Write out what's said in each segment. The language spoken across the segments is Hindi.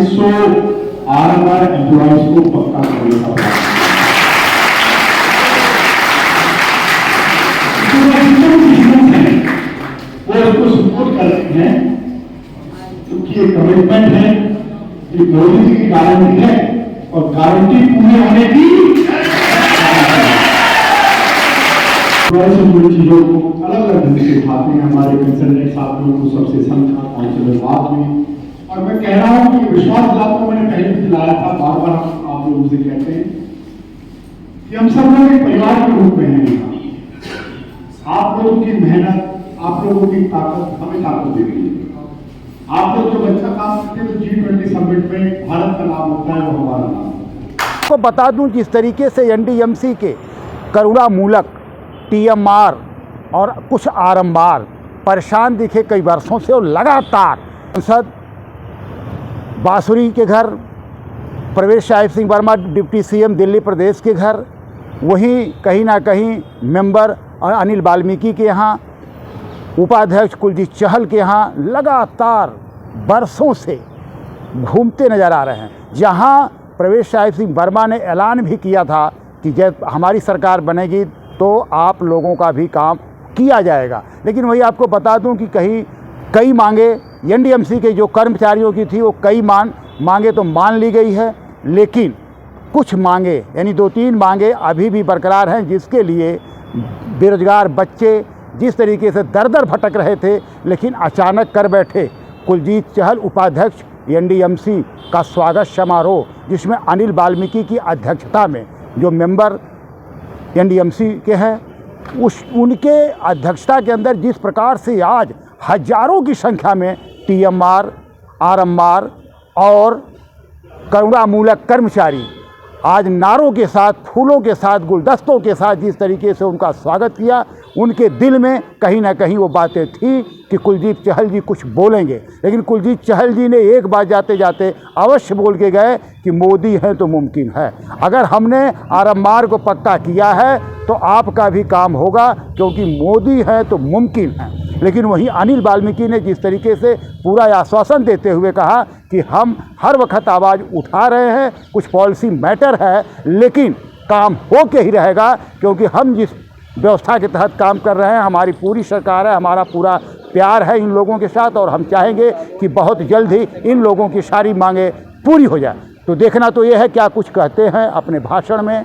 2200 आरएमआर एम्प्लॉइज को पक्का करने का वो इसको सपोर्ट करते हैं, क्योंकि ये कमिटमेंट है कि मोदी जी की गारंटी है और गारंटी पूरे होने की जुड़ी चीजों को अलग अलग ढंग से उठाते हैं। हमारे कंसल्टेंट साथियों को सबसे समझा काउंसिल में बात हुई और मैं कह रहा हूं कि विश्वास आपको मैंने पहले भी दिलाया था, बार बार आप लोग मुझे कहते हैं कि हम सब लोग एक परिवार के रूप में हैं। आप लोगों की मेहनत, आप लोगों की ताकत हमें ताकत दे रही है। आप लोग जो अच्छा काम करते हैं तो G20 समिट में भारत का नाम होता है, वो हमारा नाम है। आपको बता दूं जिस तरीके से एनडीएमसी के करुणामूलक टीएमआर और कुछ आरएमआर परेशान दिखे कई वर्षों से, और लगातार सांसद बांसुरी के घर, प्रवेश साहिब सिंह वर्मा डिप्टी सीएम दिल्ली प्रदेश के घर, वहीं कहीं ना कहीं मेंबर अनिल वाल्मीकि के यहाँ, उपाध्यक्ष कुलजीत चहल के यहाँ लगातार बरसों से घूमते नज़र आ रहे हैं। जहाँ प्रवेश साहिब सिंह वर्मा ने ऐलान भी किया था कि जब हमारी सरकार बनेगी तो आप लोगों का भी काम किया जाएगा, लेकिन वही आपको बता दूं कि कई मांगे एनडीएमसी के जो कर्मचारियों की थी, वो कई मांगे तो मान ली गई है, लेकिन कुछ मांगे यानी 2-3 मांगे अभी भी बरकरार हैं, जिसके लिए बेरोजगार बच्चे जिस तरीके से दर भटक रहे थे, लेकिन अचानक कर बैठे कुलजीत चहल उपाध्यक्ष एनडीएमसी का स्वागत समारोह, जिसमें अनिल वाल्मीकि की अध्यक्षता में जो मेंबर एनडीएमसी के हैं उनके अध्यक्षता के अंदर जिस प्रकार से आज हजारों की संख्या में टीएमआर, आरएमआर और करुणामूलक कर्मचारी आज नारों के साथ, फूलों के साथ, गुलदस्तों के साथ जिस तरीके से उनका स्वागत किया, उनके दिल में कहीं ना कहीं वो बातें थी कि कुलजीत चहल जी कुछ बोलेंगे। लेकिन कुलजीत चहल जी ने एक बात जाते जाते अवश्य बोल के गए कि मोदी है तो मुमकिन है। अगर हमने आरएमआर को पक्का किया है तो आपका भी काम होगा, क्योंकि मोदी है तो मुमकिन है। लेकिन वहीं अनिल वाल्मीकि ने जिस तरीके से पूरा आश्वासन देते हुए कहा कि हम हर वक्त आवाज़ उठा रहे हैं, कुछ पॉलिसी मैटर है, लेकिन काम हो के ही रहेगा, क्योंकि हम जिस व्यवस्था के तहत काम कर रहे हैं, हमारी पूरी सरकार है, हमारा पूरा प्यार है इन लोगों के साथ, और हम चाहेंगे कि बहुत जल्द ही इन लोगों की सारी मांगें पूरी हो जाए। तो देखना तो ये है क्या कुछ कहते हैं अपने भाषण में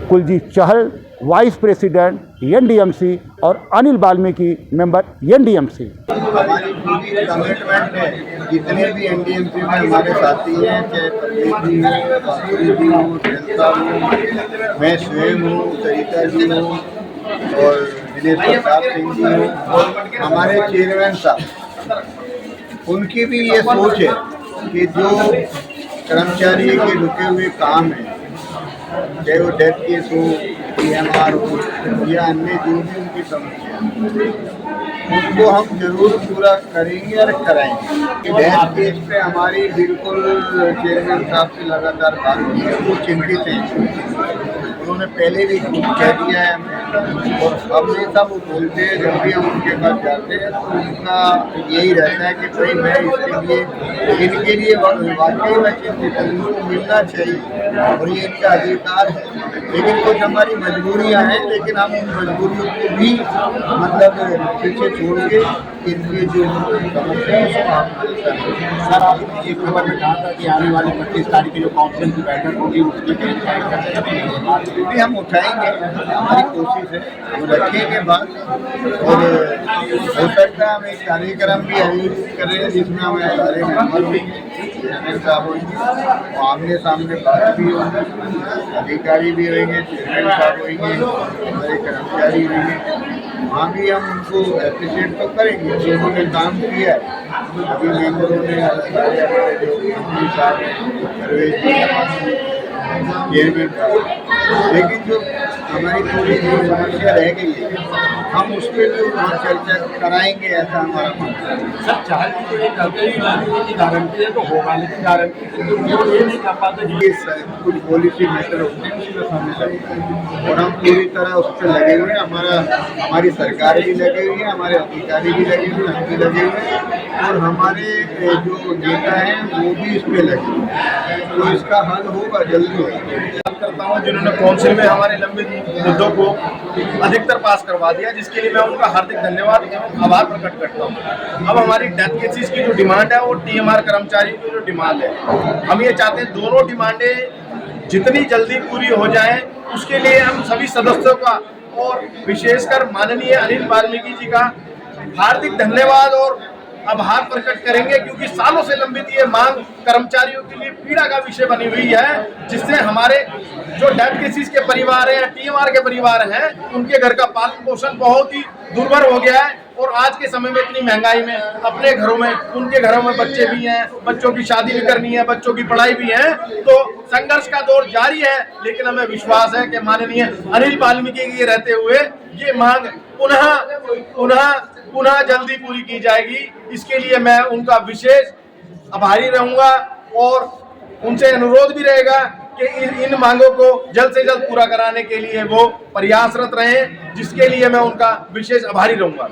कुलजीत चहल, वाइस प्रेसिडेंट एनडीएमसी, और अनिल वाल्मीकि, मेंबर एनडीएमसी। हमारी पूरी कमिटमेंट है, जितने भी एनडीएमसी में हमारे साथी हैं, चाहे प्रदीप जी हो, श्रेष्ठा हो, मैं स्वयं हूँ, सरिता जी हूँ और दिनेश प्रताप सिंह जी हूँ, और हमारे चेयरमैन साहब, उनकी भी ये सोच है कि जो कर्मचारी के रुके हुए काम हैं, चाहे वो डेथ केस हो, टीएमआर हो या अन्य जो भी उनकी समस्या, उसको हम जरूर पूरा करेंगे और कराएंगे। डेथ केस पे हमारी बिल्कुल चेयरमैन साहब से लगातार बात की है, वो चिंतित हैं, उन्होंने पहले भी कह दिया है हमें, और हमेशा वो बोलते हैं जब भी हम उनके पास जाते हैं तो उनका यही रहता है कि भाई मैं इसके लिए, इनके लिए वाकई में चिंतित हूँ, उनको मिलना चाहिए और ये इनका अधिकार है। लेकिन कुछ हमारी मजबूरियाँ हैं, लेकिन हम उन मजबूरियों को भी मतलब पीछे छोड़ के इनके जो समस्या है उसको आप सर, आपने एक खबर में कहा था कि आने वाली 25 तारीख की जो काउंसिल की बैठक होगी उसकी भी हम उठाएंगे, हमारी कोशिश है, वो रखेंगे बात, और हो सकता है हम एक कार्यक्रम भी आयोजित कर रहे हैं जिसमें हमें सारे मेंबर होंगे, चेयरमैन साहब होंगे, आमने सामने बात भी होंगे, अधिकारी भी होंगे, चेयरमैन साहब होंगे, हमारे कर्मचारी होंगे, वहाँ भी हम उनको अप्रिशिएट तो करेंगे जो उन्होंने काम किया है। अभी मेंबरों ने सारे हमारे जो मंत्री साहब हैं, प्रवेश जी, चेयरमैन था, लेकिन जो हमारी पूरी जो समस्या रह गई है हम उस पर भी वहाँ चर्चा कराएंगे, ऐसा हमारा मानना है। सब चाहते तो ये करते ही लाने की गारंटी है तो होगा, लेकिन गारंटी तो वो ये नहीं कर पाते कि कुछ पॉलिसी मैटर होते हैं उसमें सामने लगता है और हम पूरी तरह उस पर लगे हुए हैं। हमारी सरकार भी लगे हुई है, हमारे अधिकारी भी लगे हुए हैं, हम भी लगे हुए हैं और हमारे जो नेता हैं वो भी इस पे लगे हुए हैं, तो इसका हल होगा, जल्दी होगा। करता हूं जिन्होंने काउंसिल में हमारे लंबित मुद्दों को अधिकतर पास करवा दिया, जिसके लिए मैं उनका हार्दिक धन्यवाद एवं आभार प्रकट करता हूं। अब हमारी डेथ केसेस की जो डिमांड है वो टीएमआर कर्मचारियों की जो डिमांड है, हम ये चाहते हैं दोनों डिमांडें जितनी जल्दी पूरी हो जाएं, उसके लिए हम सभी सदस्यों का और विशेषकर माननीय अनिल वाल्मीकि जी का हार्दिक धन्यवाद और आभार प्रकट करेंगे, क्योंकि सालों से लंबित ये मांग कर्मचारियों के लिए पीड़ा का विषय बनी हुई है, जिससे हमारे जो डेथ केसेस के परिवार हैं, टीएमआर के परिवार हैं, उनके घर का पालन पोषण बहुत ही दुर्भर हो गया है। और आज के समय में इतनी महंगाई में अपने घरों में, उनके घरों में बच्चे भी हैं, बच्चों की शादी भी करनी है, बच्चों की पढ़ाई भी है, तो संघर्ष का दौर जारी है। लेकिन हमें विश्वास है कि माननीय अनिल वाल्मीकि के रहते हुए ये मांग पुनः जल्दी पूरी की जाएगी। इसके लिए मैं उनका विशेष आभारी रहूंगा और उनसे अनुरोध भी रहेगा कि इन मांगों को जल्द से जल्द पूरा कराने के लिए वो प्रयासरत रहें, जिसके लिए मैं उनका विशेष आभारी रहूंगा।